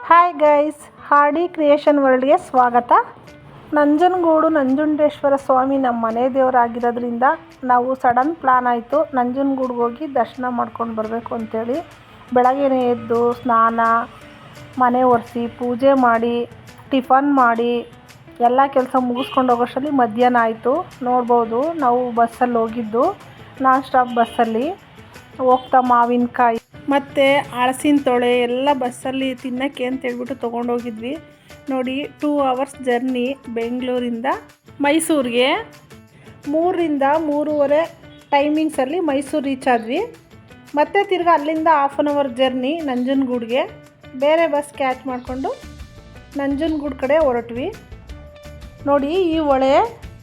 Hi guys, ಹಾಡಿ creation ವರ್ಲ್ಡ್ಗೆ ಸ್ವಾಗತ. ನಂಜನಗೂಡು ನಂಜುಂಡೇಶ್ವರ ಸ್ವಾಮಿ ನಮ್ಮ ಮನೆ ದೇವರಾಗಿರೋದ್ರಿಂದ ನಾವು ಸಡನ್ ಪ್ಲಾನ್ ಆಯಿತು ನಂಜನಗೂಡಿಗೆ ಹೋಗಿ ದರ್ಶನ ಮಾಡ್ಕೊಂಡು ಬರಬೇಕು ಅಂತೇಳಿ. ಬೆಳಗ್ಗೆನೇ ಎದ್ದು ಸ್ನಾನ, ಮನೆ ಒರೆಸಿ, ಪೂಜೆ ಮಾಡಿ, ಟಿಫನ್ ಮಾಡಿ ಎಲ್ಲ ಕೆಲಸ ಮುಗಿಸ್ಕೊಂಡು ಹೋಗೋಷ್ಟರಲ್ಲಿ ಮಧ್ಯಾಹ್ನ ಆಯಿತು. ನೋಡ್ಬೋದು, ನಾವು ಬಸ್ಸಲ್ಲಿ ಹೋಗಿದ್ದು, ನಾನ್ ಸ್ಟಾಪ್ ಬಸ್ಸಲ್ಲಿ ಹೋಗ್ತಾ ಮಾವಿನಕಾಯಿ ಮತ್ತು ಹಲಸಿನ ತೊಳೆ ಎಲ್ಲ ಬಸ್ಸಲ್ಲಿ ತಿನ್ನೋಕ್ಕೆ ಅಂತ ಹೇಳ್ಬಿಟ್ಟು ತೊಗೊಂಡೋಗಿದ್ವಿ. ನೋಡಿ, 2 ಅವರ್ಸ್ ಜರ್ನಿ ಬೆಂಗಳೂರಿಂದ ಮೈಸೂರಿಗೆ. 3ರಿಂದ 3:30 ಟೈಮಿಂಗ್ಸಲ್ಲಿ ಮೈಸೂರು ರೀಚ್ ಆದ್ವಿ. ಮತ್ತು ತಿರ್ಗಿ ಅಲ್ಲಿಂದ 1/2 ಅವರ್ ಜರ್ನಿ ನಂಜನಗೂಡಿಗೆ. ಬೇರೆ ಬಸ್ ಕ್ಯಾಚ್ ಮಾಡಿಕೊಂಡು ನಂಜನಗೂಡು ಕಡೆ ಹೊರಟ್ವಿ. ನೋಡಿ, ಈ ಹೊಳೆ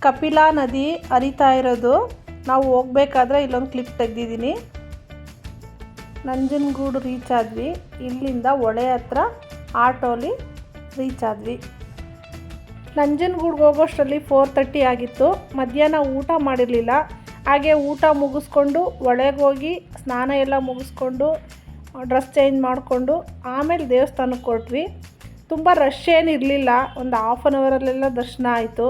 ಕಪಿಲಾ ನದಿ ಹರಿತಾ ಇರೋದು. ನಾವು ಹೋಗ್ಬೇಕಾದ್ರೆ ಇಲ್ಲೊಂದು ಕ್ಲಿಪ್ ತೆಗೆದಿದ್ದೀನಿ. ನಂಜನಗೂಡು ರೀಚ್ ಆದ್ವಿ. ಇಲ್ಲಿಂದ ಹೊಳೆ ಹತ್ರ ಆಟೋಲಿ ರೀಚ್ ಆದ್ವಿ. ನಂಜನಗೂಡಿಗೆ ಹೋಗೋಷ್ಟರಲ್ಲಿ 4:30 ಆಗಿತ್ತು. ಮಧ್ಯಾಹ್ನ ಊಟ ಮಾಡಿರಲಿಲ್ಲ. ಹಾಗೆ ಊಟ ಮುಗಿಸ್ಕೊಂಡು ಹೊಳೆಗೆ ಹೋಗಿ ಸ್ನಾನ ಎಲ್ಲ ಮುಗಿಸ್ಕೊಂಡು ಡ್ರೆಸ್ ಚೇಂಜ್ ಮಾಡಿಕೊಂಡು ಆಮೇಲೆ ದೇವಸ್ಥಾನಕ್ಕೆ ಹೊರಟ್ವಿ. ತುಂಬ ರಶ್ ಏನಿರಲಿಲ್ಲ. ಒಂದು 1/2 ಅವರಲ್ಲೆಲ್ಲ ದರ್ಶನ ಆಯಿತು.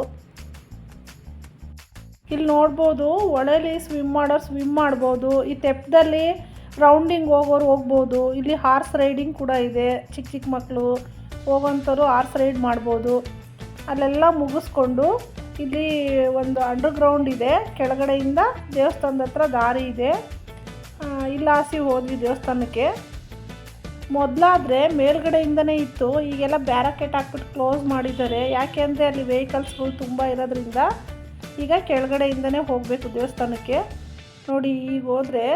ಇಲ್ಲಿ ನೋಡ್ಬೋದು, ಹೊಳೆಲಿ ಸ್ವಿಮ್ ಮಾಡ್ಬೋದು. ಈ ತೆಪ್ಪದಲ್ಲಿ ರೌಂಡಿಂಗ್ ಹೋಗೋರು ಹೋಗ್ಬೋದು. ಇಲ್ಲಿ ಹಾರ್ಸ್ ರೈಡಿಂಗ್ ಕೂಡ ಇದೆ. ಚಿಕ್ಕ ಮಕ್ಕಳು ಹೋಗೋಂಥವ್ರು ಹಾರ್ಸ್ ರೈಡ್ ಮಾಡ್ಬೋದು. ಅಲ್ಲೆಲ್ಲ ಮುಗಿಸ್ಕೊಂಡು ಇಲ್ಲಿ ಒಂದು ಅಂಡರ್ಗ್ರೌಂಡ್ ಇದೆ. ಕೆಳಗಡೆಯಿಂದ ದೇವಸ್ಥಾನದ ಹತ್ರ ದಾರಿ ಇದೆ. ಇಲ್ಲಾಸಿ ಹೋದ್ವಿ ದೇವಸ್ಥಾನಕ್ಕೆ. ಮೊದಲಾದರೆ ಮೇಲ್ಗಡೆಯಿಂದನೇ ಇತ್ತು. ಈಗೆಲ್ಲ ಬ್ಯಾರಕೇಟ್ ಹಾಕ್ಬಿಟ್ಟು ಕ್ಲೋಸ್ ಮಾಡಿದ್ದಾರೆ. ಯಾಕೆ ಅಂದರೆ ಅಲ್ಲಿ ವೆಹಿಕಲ್ಸ್ಗಳು ತುಂಬ ಇರೋದ್ರಿಂದ ಈಗ ಕೆಳಗಡೆಯಿಂದನೇ ಹೋಗಬೇಕು ದೇವಸ್ಥಾನಕ್ಕೆ. ನೋಡಿ, ಈಗ ಹೋದರೆ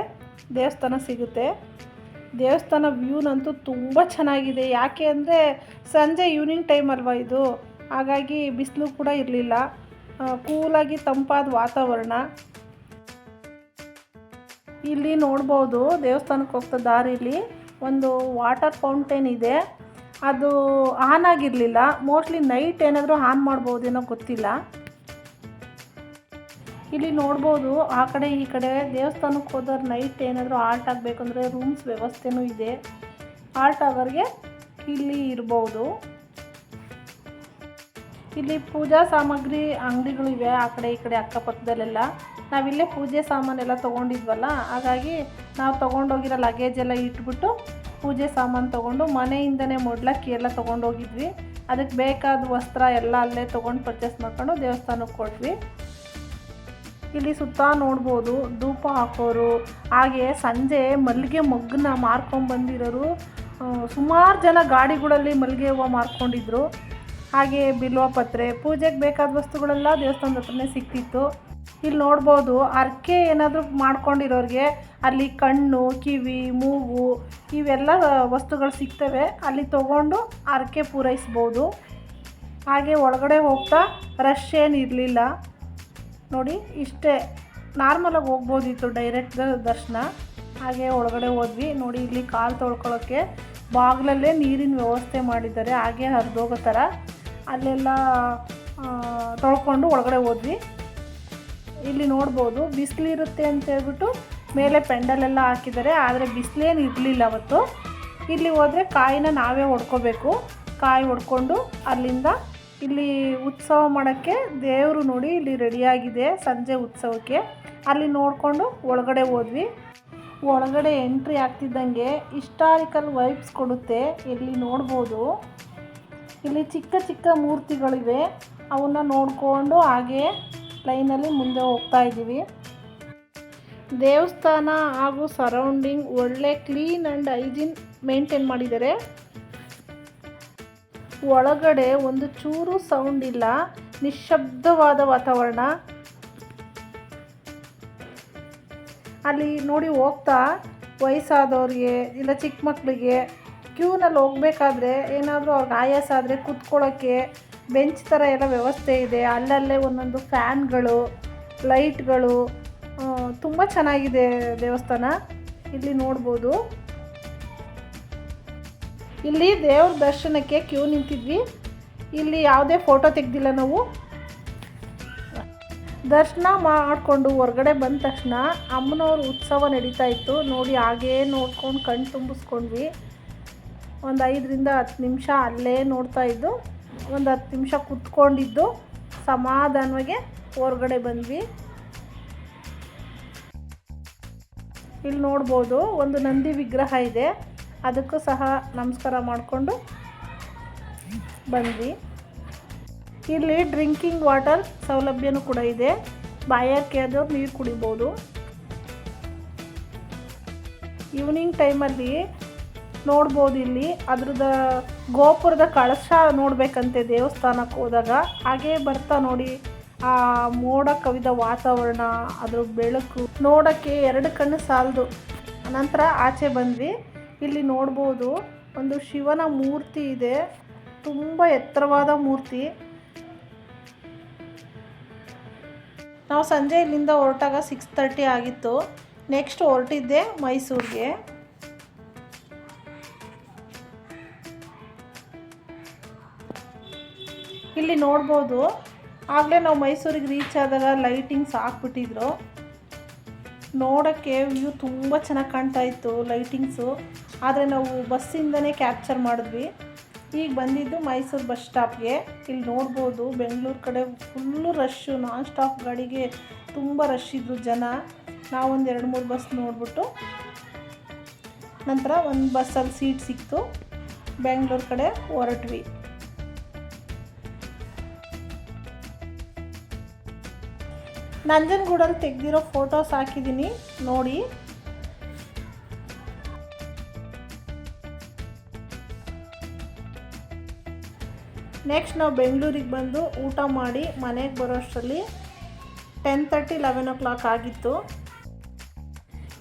ದೇವಸ್ಥಾನ ಸಿಗುತ್ತೆ. ದೇವಸ್ಥಾನ ವ್ಯೂನಂತೂ ತುಂಬ ಚೆನ್ನಾಗಿದೆ. ಯಾಕೆ ಅಂದರೆ ಸಂಜೆ ಈವ್ನಿಂಗ್ ಟೈಮ್ ಅಲ್ವಾ ಇದು, ಹಾಗಾಗಿ ಬಿಸಿಲು ಕೂಡ ಇರಲಿಲ್ಲ. ಕೂಲಾಗಿ ತಂಪಾದ ವಾತಾವರಣ. ಇಲ್ಲಿ ನೋಡ್ಬೋದು, ದೇವಸ್ಥಾನಕ್ಕೆ ಹೋಗ್ತಾ ದಾರಿಲಿ ಒಂದು ವಾಟರ್ ಫೌಂಟೇನ್ ಇದೆ. ಅದು ಆನ್ ಆಗಿರಲಿಲ್ಲ. ಮೋಸ್ಟ್ಲಿ ನೈಟ್ ಏನಾದರೂ ಆನ್ ಮಾಡ್ಬೋದೇನೋ ಗೊತ್ತಿಲ್ಲ. ಇಲ್ಲಿ ನೋಡ್ಬೋದು, ಆ ಕಡೆ ಈ ಕಡೆ ದೇವಸ್ಥಾನಕ್ಕೆ ಹೋದವ್ರು ನೈಟ್ ಏನಾದರೂ ಆಲ್ಟ್ ಆಗಬೇಕಂದ್ರೆ ರೂಮ್ಸ್ ವ್ಯವಸ್ಥೆನೂ ಇದೆ. ಆಲ್ಟ್ ಅವರ್ಗೆ ಇಲ್ಲಿ ಇರ್ಬೋದು. ಇಲ್ಲಿ ಪೂಜಾ ಸಾಮಗ್ರಿ ಅಂಗಡಿಗಳಿವೆ ಆ ಕಡೆ ಈ ಕಡೆ ಅಕ್ಕಪಕ್ಕದಲ್ಲೆಲ್ಲ. ನಾವಿಲ್ಲೇ ಪೂಜೆ ಸಾಮಾನೆಲ್ಲ ತೊಗೊಂಡಿದ್ವಲ್ಲ, ಹಾಗಾಗಿ ನಾವು ತೊಗೊಂಡೋಗಿರೋ ಲಗೇಜ್ ಎಲ್ಲ ಇಟ್ಬಿಟ್ಟು ಪೂಜೆ ಸಾಮಾನು ತೊಗೊಂಡು ಮನೆಯಿಂದನೇ ಮೊಡ್ಲಕ್ಕಿ ಎಲ್ಲ ತೊಗೊಂಡೋಗಿದ್ವಿ. ಅದಕ್ಕೆ ಬೇಕಾದ ವಸ್ತ್ರ ಎಲ್ಲ ಅಲ್ಲೇ ತೊಗೊಂಡು ಪರ್ಚೇಸ್ ಮಾಡ್ಕೊಂಡು ದೇವಸ್ಥಾನಕ್ಕೆ ಕೊಟ್ವಿ. ಇಲ್ಲಿ ಸುತ್ತ ನೋಡ್ಬೋದು ಧೂಪ ಹಾಕೋರು, ಹಾಗೆ ಸಂಜೆ ಮಲ್ಲಿಗೆ ಮೊಗ್ಗನ್ನ ಮಾರ್ಕೊಂಡ್ಬಂದಿರೋರು ಸುಮಾರು ಜನ ಗಾಡಿಗಳಲ್ಲಿ ಮಲ್ಲಿಗೆ ಹೂವು ಮಾರ್ಕೊಂಡಿದ್ರು. ಹಾಗೆ ಬಿಲ್ವಪತ್ರೆ, ಪೂಜೆಗೆ ಬೇಕಾದ ವಸ್ತುಗಳೆಲ್ಲ ದೇವಸ್ಥಾನದ ಹತ್ರನೇ ಸಿಕ್ತಿತ್ತು. ಇಲ್ಲಿ ನೋಡ್ಬೋದು, ಹರಕೆ ಏನಾದರೂ ಮಾಡ್ಕೊಂಡಿರೋರಿಗೆ ಅಲ್ಲಿ ಕಣ್ಣು, ಕಿವಿ, ಮೂಗು ಇವೆಲ್ಲ ವಸ್ತುಗಳು ಸಿಗ್ತವೆ. ಅಲ್ಲಿ ತೊಗೊಂಡು ಹರಕೆ ಪೂರೈಸ್ಬೋದು. ಹಾಗೆ ಒಳಗಡೆ ಹೋಗ್ತಾ ರಶ್ ಏನು ಇರಲಿಲ್ಲ. ನೋಡಿ, ಇಷ್ಟೇ ನಾರ್ಮಲಾಗಿ ಹೋಗ್ಬೋದಿತ್ತು ಡೈರೆಕ್ಟ್ ದರ್ಶನ. ಹಾಗೆ ಒಳಗಡೆ ಹೋದ್ವಿ. ನೋಡಿ, ಇಲ್ಲಿ ಕಾಲು ತೊಳ್ಕೊಳ್ಳೋಕ್ಕೆ ಬಾಗಿಲಲ್ಲೇ ನೀರಿನ ವ್ಯವಸ್ಥೆ ಮಾಡಿದ್ದಾರೆ. ಹಾಗೆ ಹರಿದೋಗೋ ಥರ ಅಲ್ಲೆಲ್ಲ ತೊಳ್ಕೊಂಡು ಒಳಗಡೆ ಹೋದ್ವಿ. ಇಲ್ಲಿ ನೋಡ್ಬೋದು, ಬಿಸಿಲಿರುತ್ತೆ ಅಂತ ಹೇಳ್ಬಿಟ್ಟು ಮೇಲೆ ಪೆಂಡಲೆಲ್ಲ ಹಾಕಿದ್ದಾರೆ. ಆದರೆ ಬಿಸಿಲೇನು ಇರಲಿಲ್ಲ ಅವತ್ತು. ಇಲ್ಲಿ ಹೋದರೆ ಕಾಯಿನ ನಾವೇ ಹೊಡ್ಕೋಬೇಕು. ಕಾಯಿ ಹೊಡ್ಕೊಂಡು ಅಲ್ಲಿಂದ ಇಲ್ಲಿ ಉತ್ಸವ ಮಾಡೋಕ್ಕೆ ದೇವರು ನೋಡಿ ಇಲ್ಲಿ ರೆಡಿಯಾಗಿದೆ ಸಂಜೆ ಉತ್ಸವಕ್ಕೆ. ಅಲ್ಲಿ ನೋಡಿಕೊಂಡು ಒಳಗಡೆ ಹೋದ್ವಿ. ಒಳಗಡೆ ಎಂಟ್ರಿ ಆಗ್ತಿದ್ದಂಗೆ ಹಿಸ್ಟಾರಿಕಲ್ ವೈಬ್ಸ್ ಕೊಡುತ್ತೆ. ಇಲ್ಲಿ ನೋಡ್ಬೋದು, ಇಲ್ಲಿ ಚಿಕ್ಕ ಚಿಕ್ಕ ಮೂರ್ತಿಗಳಿವೆ. ಅವನ್ನ ನೋಡಿಕೊಂಡು ಹಾಗೆ ಲೈನಲ್ಲಿ ಮುಂದೆ ಹೋಗ್ತಾ ಇದ್ದೀವಿ. ದೇವಸ್ಥಾನ ಹಾಗೂ ಸರೌಂಡಿಂಗ್ ಒಳ್ಳೆ ಕ್ಲೀನ್ ಆ್ಯಂಡ್ ಹೈಜೀನ್ ಮೇಂಟೈನ್ ಮಾಡಿದ್ದಾರೆ. ಒಳಗಡೆ ಒಂದು ಚೂರು ಸೌಂಡ್ ಇಲ್ಲ, ನಿಶ್ಶಬ್ದವಾದ ವಾತಾವರಣ. ಅಲ್ಲಿ ನೋಡಿ, ಹೋಗ್ತಾ ವಯಸ್ಸಾದವ್ರಿಗೆ ಇಲ್ಲ ಚಿಕ್ಕ ಮಕ್ಕಳಿಗೆ ಕ್ಯೂನಲ್ಲಿ ಹೋಗ್ಬೇಕಾದ್ರೆ ಏನಾದರೂ ಅವ್ರಿಗೆ ಆಯಾಸ ಆದರೆ ಕೂತ್ಕೊಳ್ಳೋಕ್ಕೆ ಬೆಂಚ್ ಥರ ಎಲ್ಲ ವ್ಯವಸ್ಥೆ ಇದೆ. ಅಲ್ಲಲ್ಲೇ ಒಂದೊಂದು ಫ್ಯಾನ್ಗಳು, ಲೈಟ್ಗಳು, ತುಂಬ ಚೆನ್ನಾಗಿದೆ ದೇವಸ್ಥಾನ. ಇಲ್ಲಿ ನೋಡ್ಬೋದು, ಇಲ್ಲಿ ದೇವ್ರ ದರ್ಶನಕ್ಕೆ ಕ್ಯೂ ನಿಂತಿದ್ವಿ. ಇಲ್ಲಿ ಯಾವುದೇ ಫೋಟೋ ತೆಗೆದಿಲ್ಲ ನಾವು. ದರ್ಶನ ಮಾಡಿಕೊಂಡು ಹೊರಗಡೆ ಬಂದ ತಕ್ಷಣ ಅಮ್ಮನವ್ರ ಉತ್ಸವ ನಡೀತಾ ಇತ್ತು. ನೋಡಿ, ಹಾಗೇ ನೋಡ್ಕೊಂಡು ಕಣ್ಣು ತುಂಬಿಸ್ಕೊಂಡ್ವಿ. ಒಂದು 5ರಿಂದ 10 ನಿಮಿಷ ಅಲ್ಲೇ ನೋಡ್ತಾ ಇದ್ದು, ಒಂದು 10 ನಿಮಿಷ ಕುತ್ಕೊಂಡಿದ್ದು ಸಮಾಧಾನವಾಗಿ ಹೊರಗಡೆ ಬಂದ್ವಿ. ಇಲ್ಲಿ ನೋಡ್ಬೋದು ಒಂದು ನಂದಿ ವಿಗ್ರಹ ಇದೆ, ಅದಕ್ಕೂ ಸಹ ನಮಸ್ಕಾರ ಮಾಡಿಕೊಂಡು ಬಂದ್ವಿ. ಇಲ್ಲಿ ಡ್ರಿಂಕಿಂಗ್ ವಾಟರ್ ಸೌಲಭ್ಯನೂ ಕೂಡ ಇದೆ, ಬಾಯಾರಿಕೆ ಆದವ್ರು ನೀರು ಕುಡಿಬೋದು. ಈವ್ನಿಂಗ್ ಟೈಮಲ್ಲಿ ನೋಡ್ಬೋದು ಇಲ್ಲಿ ಅದ್ರದ್ದು ಗೋಪುರದ ಕಳಶ ನೋಡಬೇಕಂತೆ ದೇವಸ್ಥಾನಕ್ಕೆ ಹೋದಾಗ. ಹಾಗೇ ಬರ್ತಾ ನೋಡಿ ಆ ಮೋಡ ಕವಿದ ವಾತಾವರಣ, ಅದ್ರ ಬೆಳಕು ನೋಡೋಕ್ಕೆ 2 ಕಣ್ಣು ಸಾಲದು. ನಂತರ ಆಚೆ ಬಂದ್ವಿ. ಇಲ್ಲಿ ನೋಡ್ಬೋದು ಒಂದು ಶಿವನ ಮೂರ್ತಿ ಇದೆ, ತುಂಬ ಎತ್ತರವಾದ ಮೂರ್ತಿ. ನಾವು ಸಂಜೆ ಇಲ್ಲಿಂದ ಹೊರಟಾಗ 6:30 ಆಗಿತ್ತು. ನೆಕ್ಸ್ಟ್ ಹೊರಟಿದ್ದೆ ಮೈಸೂರಿಗೆ. ಇಲ್ಲಿ ನೋಡ್ಬೋದು ಆಗಲೇ ನಾವು ಮೈಸೂರಿಗೆ ರೀಚ್ ಆದಾಗ ಲೈಟಿಂಗ್ಸ್ ಹಾಕ್ಬಿಟ್ಟಿದ್ರು. ನೋಡೋಕ್ಕೆ ವ್ಯೂ ತುಂಬ ಚೆನ್ನಾಗಿ ಕಾಣ್ತಾ ಇತ್ತು ಲೈಟಿಂಗ್ಸು. ಆದರೆ ನಾವು ಬಸ್ಸಿಂದನೇ ಕ್ಯಾಪ್ಚರ್ ಮಾಡಿದ್ವಿ. ಈಗ ಬಂದಿದ್ದು ಮೈಸೂರು ಬಸ್ ಸ್ಟಾಪ್ಗೆ. ಇಲ್ಲಿ ನೋಡ್ಬೋದು ಬೆಂಗಳೂರು ಕಡೆ ಫುಲ್ಲು ರಶ್ಶು, ನಾನ್ ಸ್ಟಾಪ್ ಗಾಡಿಗೆ ತುಂಬ ರಶ್ ಇದ್ದರು ಜನ. ನಾವೊಂದು 2-3 ಬಸ್ ನೋಡ್ಬಿಟ್ಟು ನಂತರ ಒಂದು ಬಸ್ಸಲ್ಲಿ ಸೀಟ್ ಸಿಕ್ತು, ಬೆಂಗಳೂರು ಕಡೆ ಹೊರಟ್ವಿ. ನಂಜನಗೂಡಲ್ಲಿ ತೆಗೆದಿರೋ ಫೋಟೋಸ್ ಹಾಕಿದ್ದೀನಿ ನೋಡಿ. ನೆಕ್ಸ್ಟ್ ನಾವು ಬೆಂಗಳೂರಿಗೆ ಬಂದು ಊಟ ಮಾಡಿ ಮನೆಗೆ ಬರೋಷ್ಟರಲ್ಲಿ 10:30 11 o'clock ಆಗಿತ್ತು.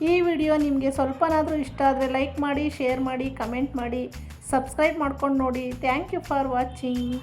ಈ ವಿಡಿಯೋ ನಿಮಗೆ ಸ್ವಲ್ಪನಾದರೂ ಇಷ್ಟ ಆದರೆ ಲೈಕ್ ಮಾಡಿ, ಶೇರ್ ಮಾಡಿ, ಕಮೆಂಟ್ ಮಾಡಿ, ಸಬ್ಸ್ಕ್ರೈಬ್ ಮಾಡ್ಕೊಂಡು ನೋಡಿ. Thank you for watching.